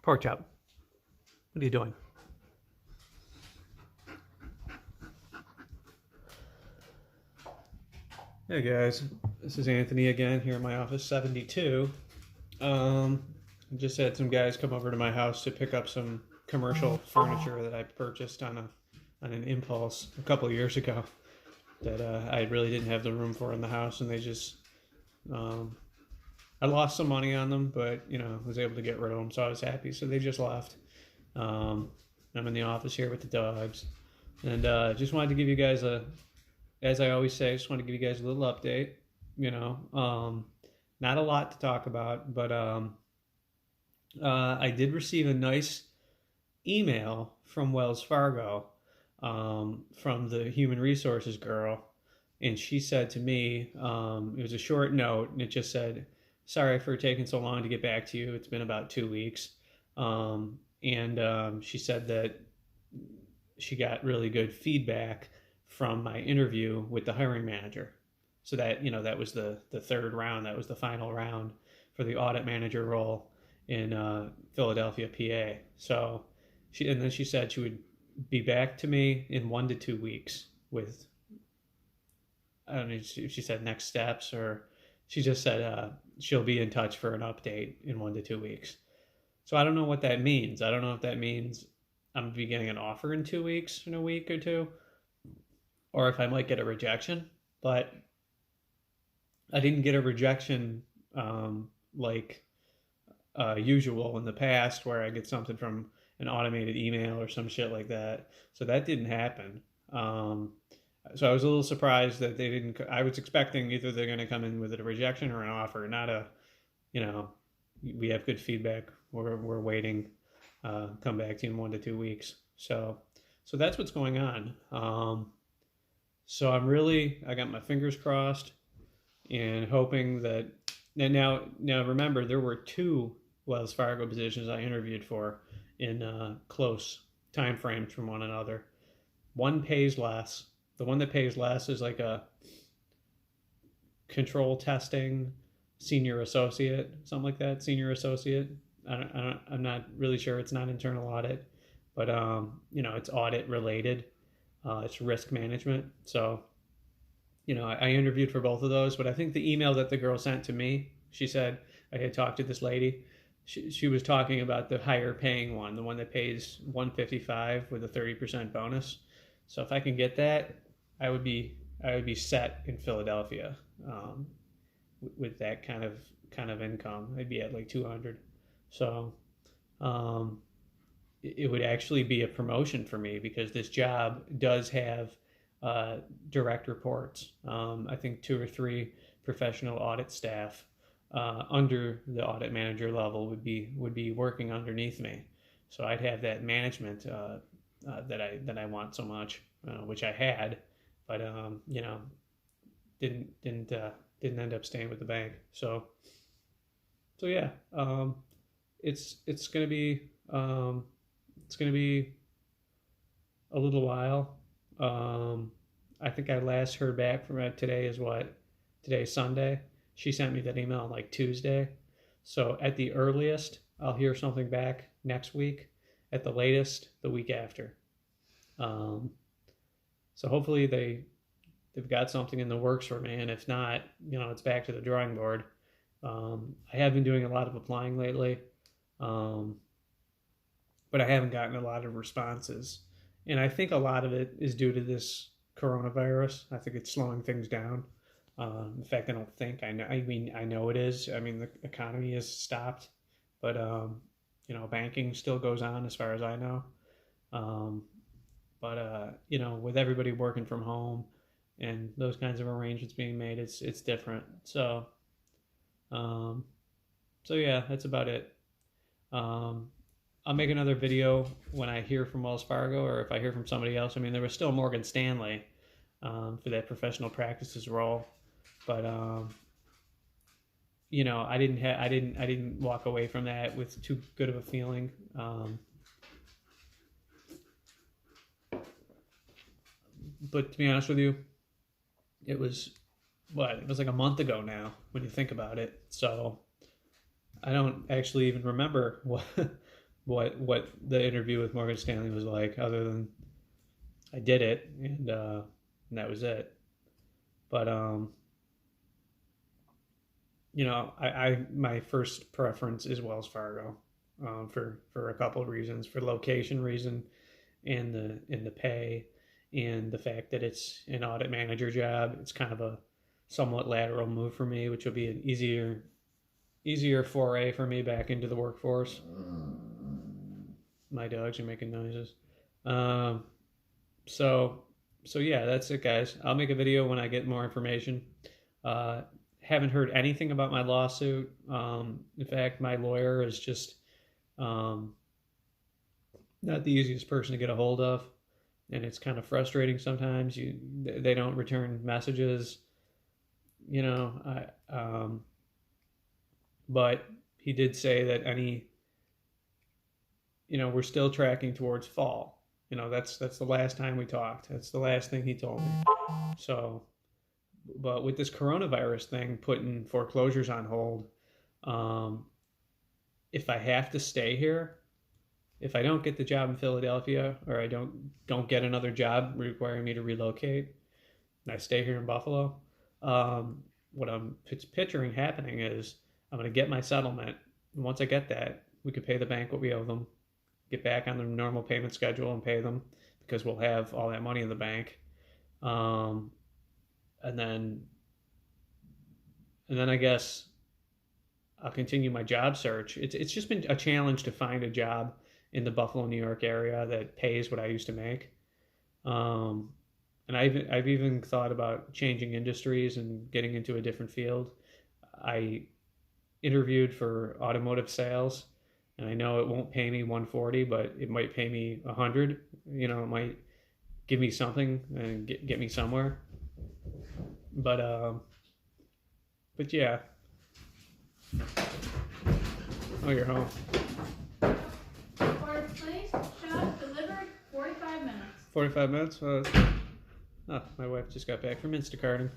Pork chop. What are you doing? Hey guys, this is Anthony again here in my office 72. I just had some guys come over to my house to pick up some commercial furniture that I purchased on an impulse a couple of years ago that I really didn't have the room for in the house, and they just I lost some money on them, but was able to get rid of them, so I was happy. So they just left. I'm in the office here with the dogs, and just wanted to give you guys as I always say, just want to give you guys a little update. Not a lot to talk about, but I did receive a nice email from Wells Fargo, from the human resources girl, and she said to me, it was a short note, and it just said, "Sorry for taking so long to get back to you. It's been about 2 weeks." She said that she got really good feedback from my interview with the hiring manager. So that, that was the third round. That was the final round for the audit manager role in Philadelphia, PA. So then she said she would be back to me in 1 to 2 weeks with, I don't know if she said next steps, or she just said she'll be in touch for an update in 1 to 2 weeks. So I don't know what that means. I don't know if that means I'm going to be getting an offer in 2 weeks, in a week or two, or if I might get a rejection. But I didn't get a rejection like usual in the past, where I get something from an automated email or some shit like that. So that didn't happen. So I was a little surprised that they didn't. I was expecting either they're going to come in with a rejection or an offer, not a, we have good feedback. We're waiting. Come back to you in 1 to 2 weeks. So that's what's going on. So I got my fingers crossed and hoping that. And now remember, there were 2 Wells Fargo positions I interviewed for in close time frames from one another. One pays less. The one that pays less is like a control testing senior associate, something like that. Senior associate. I'm not really sure. It's not internal audit, but it's audit related. It's risk management. So, I interviewed for both of those, but I think the email that the girl sent to me, she said I had talked to this lady. She was talking about the higher paying one, the one that pays $155 with a 30% bonus. So if I can get that, I would be set in Philadelphia with that kind of income. I'd be at like 200. So it would actually be a promotion for me, because this job does have direct reports. I think 2 or 3 professional audit staff under the audit manager level would be working underneath me. So I'd have that management that I want so much, which I had, but didn't end up staying with the bank. So yeah, it's gonna be a little while. I think I last heard back from her. Today's Sunday. She sent me that email on like Tuesday. So at the earliest, I'll hear something back next week. At the latest, the week after. So hopefully they've got something in the works for me, and if not, it's back to the drawing board. I have been doing a lot of applying lately, but I haven't gotten a lot of responses, and I think a lot of it is due to this coronavirus. I think it's slowing things down. In fact, I know it is. I mean, the economy is stopped, but banking still goes on as far as I know. With everybody working from home and those kinds of arrangements being made, it's different. So yeah, that's about it. I'll make another video when I hear from Wells Fargo, or if I hear from somebody else. I mean, there was still Morgan Stanley for that professional practices role, but I didn't walk away from that with too good of a feeling. But to be honest with you, it was like a month ago now when you think about it. So I don't actually even remember what the interview with Morgan Stanley was like, other than I did it, and that was it. But I my first preference is Wells Fargo, for a couple of reasons, for location reason, and the pay, and the fact that it's an audit manager job. It's kind of a somewhat lateral move for me, which will be an easier foray for me back into the workforce. My dogs are making noises. Um, so so yeah, that's it, guys. I'll make a video when I get more information. Uh, haven't heard anything about my lawsuit. In fact, my lawyer is just um, not the easiest person to get a hold of, and it's kind of frustrating sometimes. They don't return messages, you know. But he did say that we're still tracking towards fall. That's the last time we talked. That's the last thing he told me. So, but with this coronavirus thing putting foreclosures on hold, um, if I have to stay here, if I don't get the job in Philadelphia, or I don't get another job requiring me to relocate, and I stay here in Buffalo, what I'm picturing happening is I'm going to get my settlement. And once I get that, we could pay the bank what we owe them, get back on the normal payment schedule and pay them, because we'll have all that money in the bank. Um, and then I guess I'll continue my job search. It's just been a challenge to find a job in the Buffalo, New York area that pays what I used to make. Um, and I've even thought about changing industries and getting into a different field. I interviewed for automotive sales, and I know it won't pay me 140, but it might pay me 100. It might give me something and get me somewhere. But yeah. Oh, you're home. Order placed, shop delivered, 45 minutes. 45 minutes? Oh, my wife just got back from Instacarting.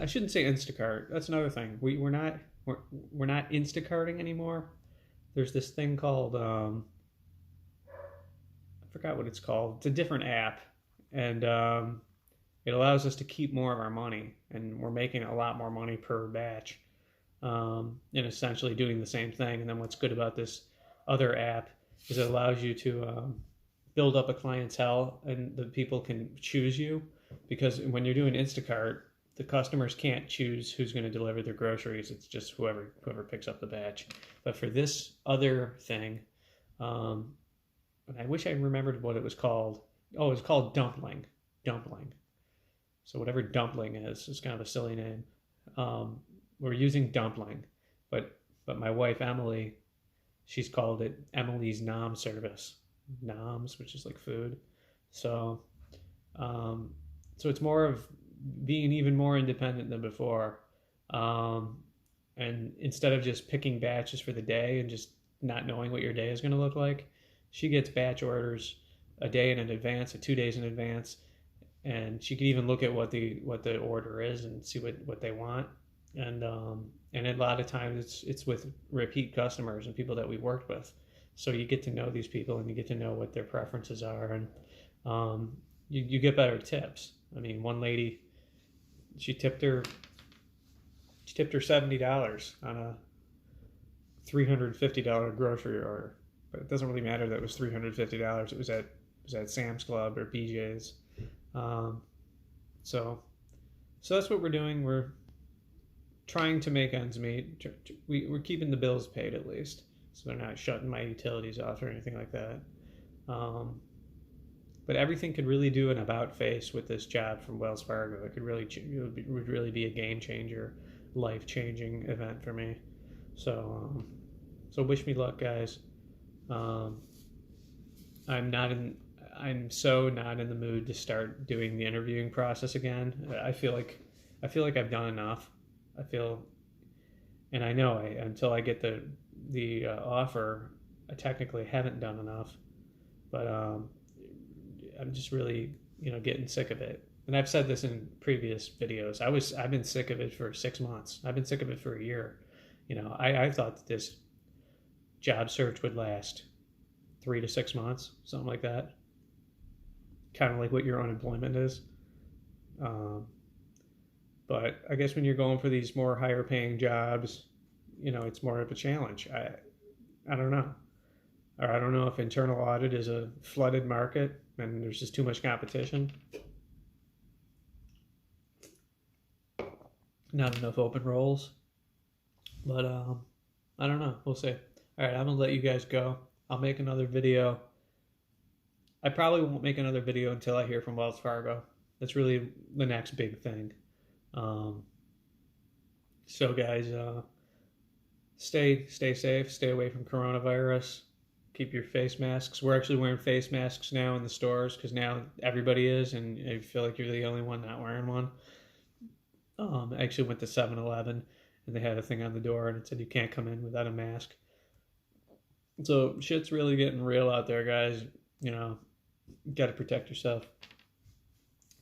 I shouldn't say Instacart. That's another thing. We're not Instacarting anymore. There's this thing called I forgot what it's called. It's a different app, and it allows us to keep more of our money, and we're making a lot more money per batch, and essentially doing the same thing. And then what's good about this other app is it allows you to build up a clientele, and the people can choose you, because when you're doing Instacart, the customers can't choose who's going to deliver their groceries. It's just whoever picks up the batch. But for this other thing, and I wish I remembered what it was called. Oh, it was called Dumpling. So whatever Dumpling is, it's kind of a silly name. We're using Dumpling, but my wife Emily, she's called it Emily's Nom Service. Noms, which is like food. So it's more of being even more independent than before. And instead of just picking batches for the day and just not knowing what your day is going to look like, she gets batch orders a day in advance, or 2 days in advance, and she can even look at what the order is and see what they want. And a lot of times it's with repeat customers and people that we worked with. So you get to know these people, and you get to know what their preferences are, and you get better tips. I mean, one lady, she tipped her $70 on a $350 grocery order, but it doesn't really matter that it was $350. It was at Sam's Club or BJ's. So that's what we're doing. We're trying to make ends meet. We're keeping the bills paid, at least, so they're not shutting my utilities off or anything like that. But everything could really do an about face with this job from Wells Fargo. It would really be a game changer, life changing event for me. So wish me luck, guys. I'm so not in the mood to start doing the interviewing process again. I feel like I've done enough. And I know until I get the offer, I technically haven't done enough. But I'm just really getting sick of it. And I've said this in previous videos. I've been sick of it for 6 months. I've been sick of it for a year. I thought that job search would last 3 to 6 months, something like that. Kind of like what your unemployment is. But I guess when you're going for these more higher paying jobs, it's more of a challenge. I don't know. Or I don't know if internal audit is a flooded market and there's just too much competition. Not enough open roles. But I don't know. We'll see. All right, I'm going to let you guys go. I'll make another video. I probably won't make another video until I hear from Wells Fargo. That's really the next big thing. So guys, stay safe. Stay away from coronavirus. Keep your face masks. We're actually wearing face masks now in the stores because now everybody is, and I feel like you're the only one not wearing one. I actually went to 7-Eleven and they had a thing on the door and it said you can't come in without a mask. So shit's really getting real out there, guys. Got to protect yourself.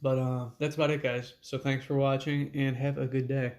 But that's about it, guys. So thanks for watching and have a good day.